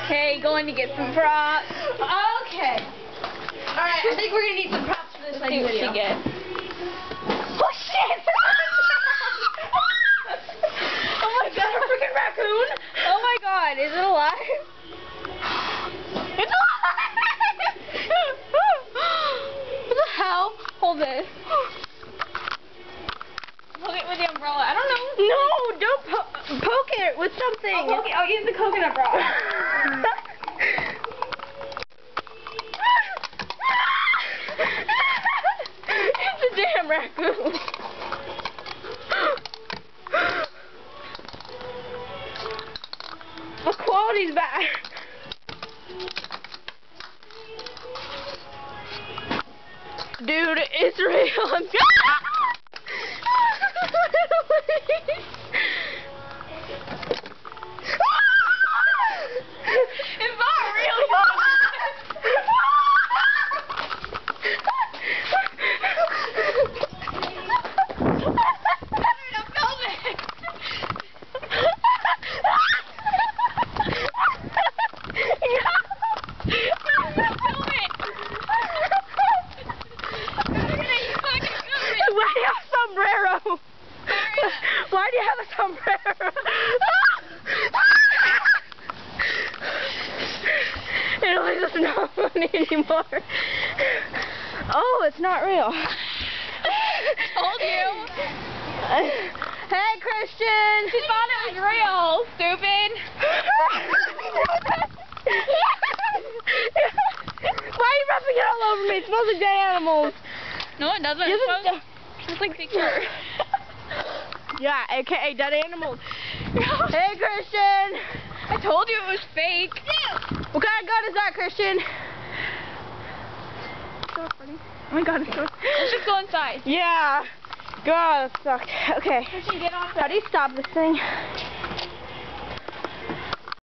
Hey, going to get some props. Okay. Alright, I think we're going to need some props for this Let's see what video. she gets. Oh, shit! Oh my god, a freaking raccoon! Oh my god, is it alive? It's alive! What the hell? Hold this. Poke it with the umbrella. I don't know. No, don't poke it with something. I'll use the coconut bra. It's a damn raccoon. The quality's bad. Dude, it's real. I'm It's not real. Why do you have a sombrero? Why do you have a sombrero? It really does not funny anymore. Oh, it's not real. Told you. Hey, Christian. She thought it was real, stupid. Why are you rubbing it all over me? It smells like dead animals. No, it doesn't. Yes, It it smells like secure. Yeah, aka dead animals. Hey, Christian. I told you it was fake. What kind of gun is that, Christian? So funny. Oh my god, it's so... Let's just go inside. Yeah. God, that sucked. Okay. Christian, get off How do you stop this thing?